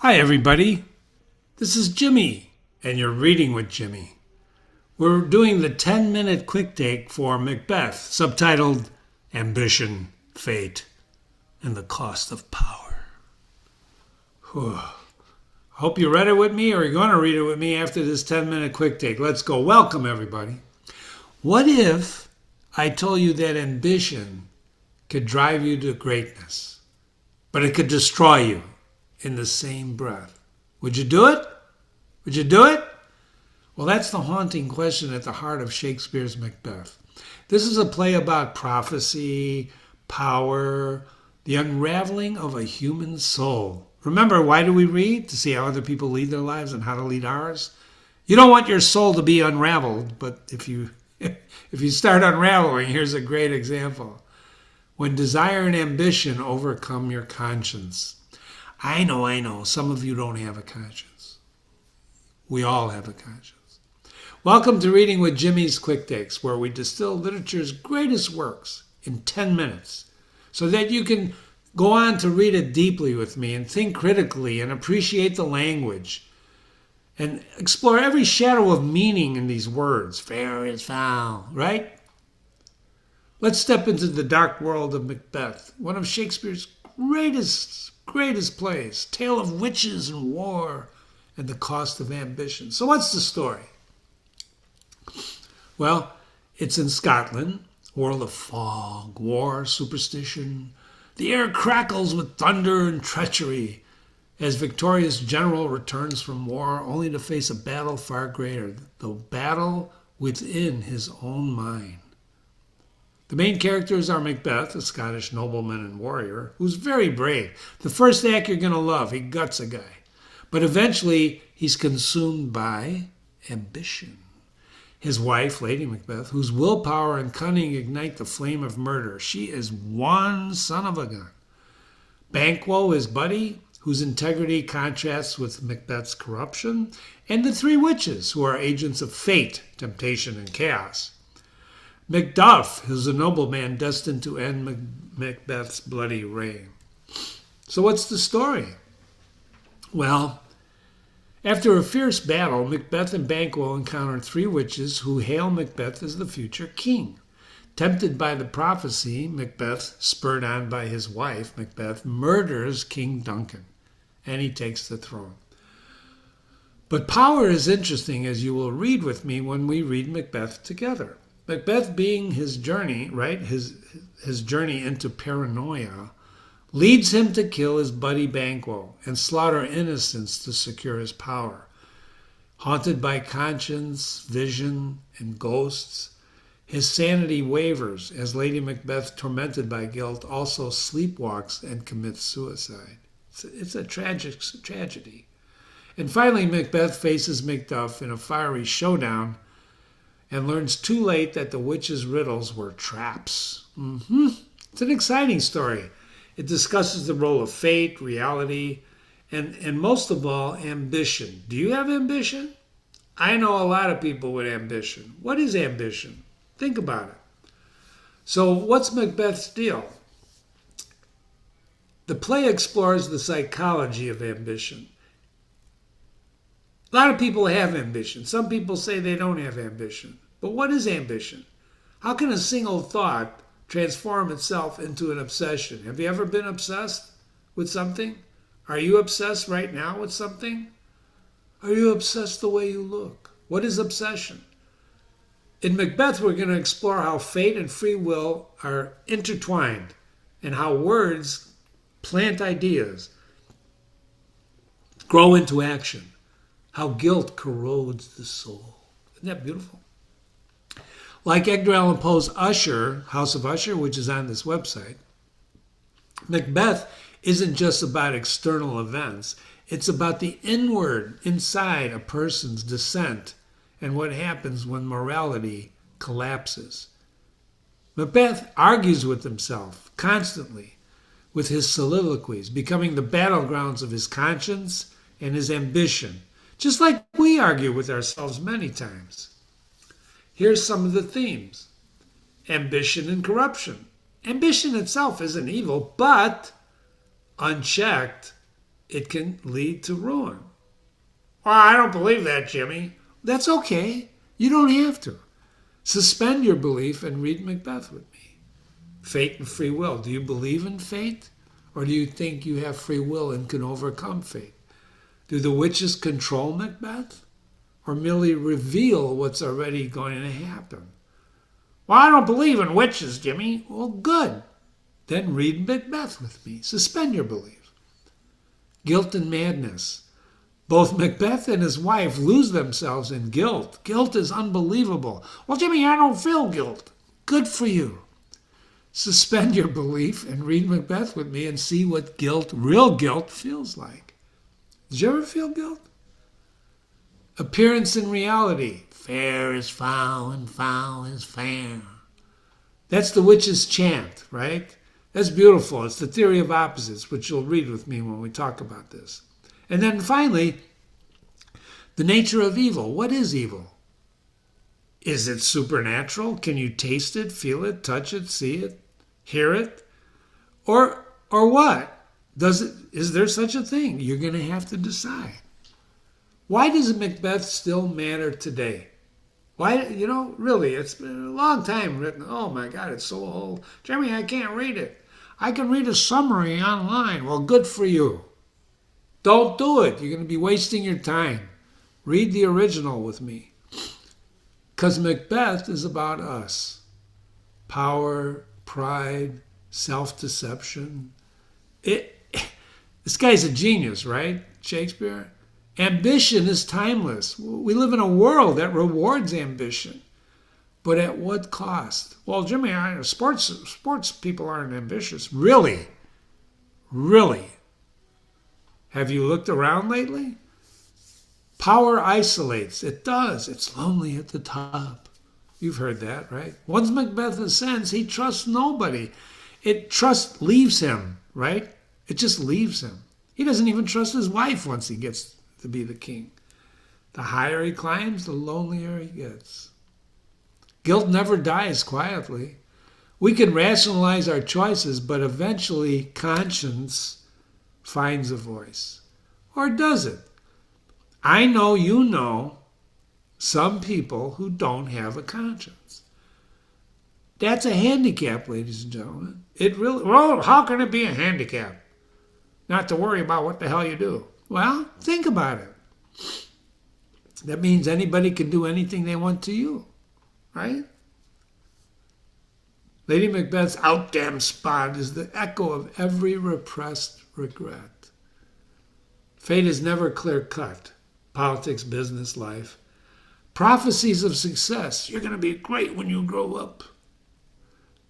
Hi, everybody. This is Jimmy, and you're reading with Jimmy. We're doing the 10-minute quick take for Macbeth, subtitled Ambition, Fate, and the Cost of Power. Whew. Hope you read it with me, or you're going to read it with me after this 10-minute quick take. Let's go. Welcome, everybody. What if I told you that ambition could drive you to greatness, but it could destroy you in the same breath? Would you do it? Would you do it? Well, that's the haunting question at the heart of Shakespeare's Macbeth. This is a play about prophecy, power, the unraveling of a human soul. Remember, why do we read? To see how other people lead their lives and how to lead ours. You don't want your soul to be unraveled, but if you start unraveling, here's a great example. When desire and ambition overcome your conscience. I know, some of you don't have a conscience. We all have a conscience. Welcome to Reading with Jimmy's Quick Takes, where we distill literature's greatest works in 10 minutes so that you can go on to read it deeply with me and think critically and appreciate the language and explore every shadow of meaning in these words. Fair is foul, right? Let's step into the dark world of Macbeth, one of Shakespeare's greatest plays, tale of witches and war and the cost of ambition. So what's the story? Well, it's in Scotland, a world of fog, war, superstition. The air crackles with thunder and treachery as victorious general returns from war only to face a battle far greater, the battle within his own mind. The main characters are Macbeth, a Scottish nobleman and warrior, who's very brave. The first act you're going to love. He guts a guy. But eventually, he's consumed by ambition. His wife, Lady Macbeth, whose willpower and cunning ignite the flame of murder. She is one son of a gun. Banquo, his buddy, whose integrity contrasts with Macbeth's corruption. And the three witches, who are agents of fate, temptation, and chaos. Macduff, who's a nobleman destined to end Macbeth's bloody reign. So what's the story? Well, after a fierce battle, Macbeth and Banquo encounter three witches who hail Macbeth as the future king. Tempted by the prophecy, Macbeth, spurred on by his wife, Macbeth, murders King Duncan, and he takes the throne. But power is interesting, as you will read with me when we read Macbeth together. Macbeth, being his journey, right, his journey into paranoia, leads him to kill his buddy Banquo and slaughter innocents to secure his power. Haunted by conscience, vision, and ghosts, his sanity wavers as Lady Macbeth, tormented by guilt, also sleepwalks and commits suicide. It's a tragic tragedy. And finally, Macbeth faces Macduff in a fiery showdown and learns too late that the witches' riddles were traps. It's an exciting story. It discusses the role of fate, reality, and most of all, ambition. Do you have ambition? I know a lot of people with ambition. What is ambition? Think about it. So what's Macbeth's deal? The play explores the psychology of ambition. A lot of people have ambition. Some people say they don't have ambition. But what is ambition? How can a single thought transform itself into an obsession? Have you ever been obsessed with something? Are you obsessed right now with something? Are you obsessed the way you look? What is obsession? In Macbeth, we're going to explore how fate and free will are intertwined and how words plant ideas, grow into action, how guilt corrodes the soul. Isn't that beautiful? Like Edgar Allan Poe's Usher, House of Usher, which is on this website, Macbeth isn't just about external events. It's about the inward, inside a person's descent and what happens when morality collapses. Macbeth argues with himself constantly with his soliloquies, becoming the battlegrounds of his conscience and his ambition, just like we argue with ourselves many times. Here's some of the themes. Ambition and corruption. Ambition itself isn't evil, but unchecked, it can lead to ruin. Well, I don't believe that, Jimmy. That's okay. You don't have to. Suspend your belief and read Macbeth with me. Fate and free will. Do you believe in fate? Or do you think you have free will and can overcome fate? Do the witches control Macbeth? Or merely reveal what's already going to happen? Well, I don't believe in witches, Jimmy. Well, good. Then read Macbeth with me. Suspend your belief. Guilt and madness. Both Macbeth and his wife lose themselves in guilt. Guilt is unbelievable. Well, Jimmy, I don't feel guilt. Good for you. Suspend your belief and read Macbeth with me and see what guilt, real guilt, feels like. Did you ever feel guilt? Appearance and reality. Fair is foul and foul is fair. That's the witch's chant, right? That's beautiful. It's the theory of opposites, which you'll read with me when we talk about this. And then finally, the nature of evil. What is evil? Is it supernatural? Can you taste it, feel it, touch it, see it, hear it? Or what? Is there such a thing? You're going to have to decide. Why does Macbeth still matter today? Why, really, it's been a long time written. Oh my God, it's so old. Jimmy, I can't read it. I can read a summary online. Well, good for you. Don't do it. You're going to be wasting your time. Read the original with me. Because Macbeth is about us. Power, pride, self-deception. This guy's a genius, right? Shakespeare. Ambition is timeless. We live in a world that rewards ambition. But at what cost? Well, Jimmy, sports people aren't ambitious. Really? Really? Have you looked around lately? Power isolates. It does. It's lonely at the top. You've heard that, right? Once Macbeth ascends, he trusts nobody. Trust leaves him, right? It just leaves him. He doesn't even trust his wife once he gets to be the king. The higher he climbs, the lonelier he gets. Guilt never dies quietly. We can rationalize our choices, but eventually conscience finds a voice. Or does it? I know you know some people who don't have a conscience. That's a handicap, ladies and gentlemen. Well, how can it be a handicap? Not to worry about what the hell you do. Well, think about it. That means anybody can do anything they want to you, right? Lady Macbeth's out-damn spot is the echo of every repressed regret. Fate is never clear-cut. Politics, business, life. Prophecies of success. You're going to be great when you grow up.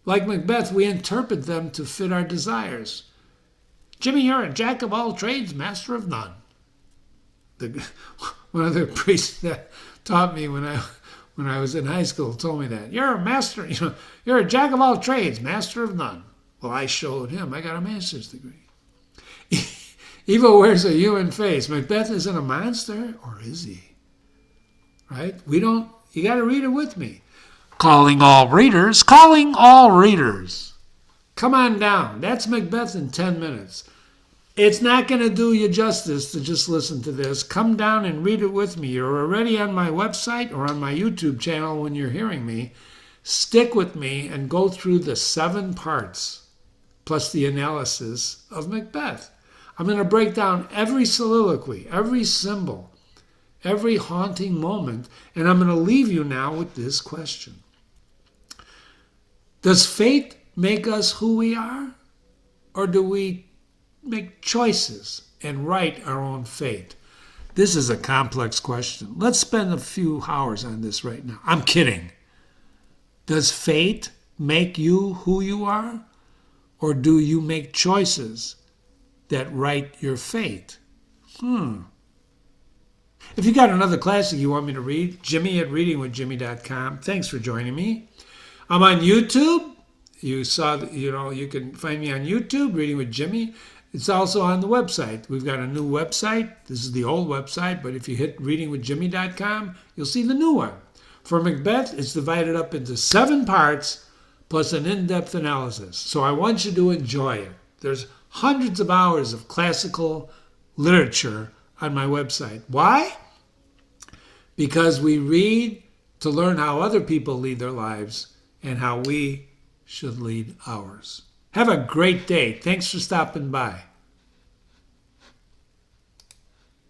Like Macbeth, we interpret them to fit our desires. Jimmy, you're a jack of all trades, master of none. One of the priests that taught me when I was in high school told me that. You're a master, you're a jack of all trades, master of none. Well, I showed him. I got a master's degree. Evil wears a human face. Macbeth isn't a monster, or is he? Right? You got to read it with me. Calling all readers. Come on down. That's Macbeth in 10 minutes. It's not going to do you justice to just listen to this. Come down and read it with me. You're already on my website or on my YouTube channel when you're hearing me. Stick with me and go through the 7 parts, plus the analysis of Macbeth. I'm going to break down every soliloquy, every symbol, every haunting moment, and I'm going to leave you now with this question. Does fate make us who we are? Or do we make choices and write our own fate? This is a complex question. Let's spend a few hours on this right now. I'm kidding. Does fate make you who you are? Or do you make choices that write your fate? If you got another classic you want me to read, Jimmy@readingwithjimmy.com. Thanks for joining me. I'm on YouTube. You can find me on YouTube, Reading with Jimmy. It's also on the website. We've got a new website. This is the old website, but if you hit readingwithjimmy.com, you'll see the new one. For Macbeth, it's divided up into 7 parts plus an in-depth analysis. So I want you to enjoy it. There's hundreds of hours of classical literature on my website. Why? Because we read to learn how other people lead their lives and how we should lead ours. Have a great day. Thanks for stopping by.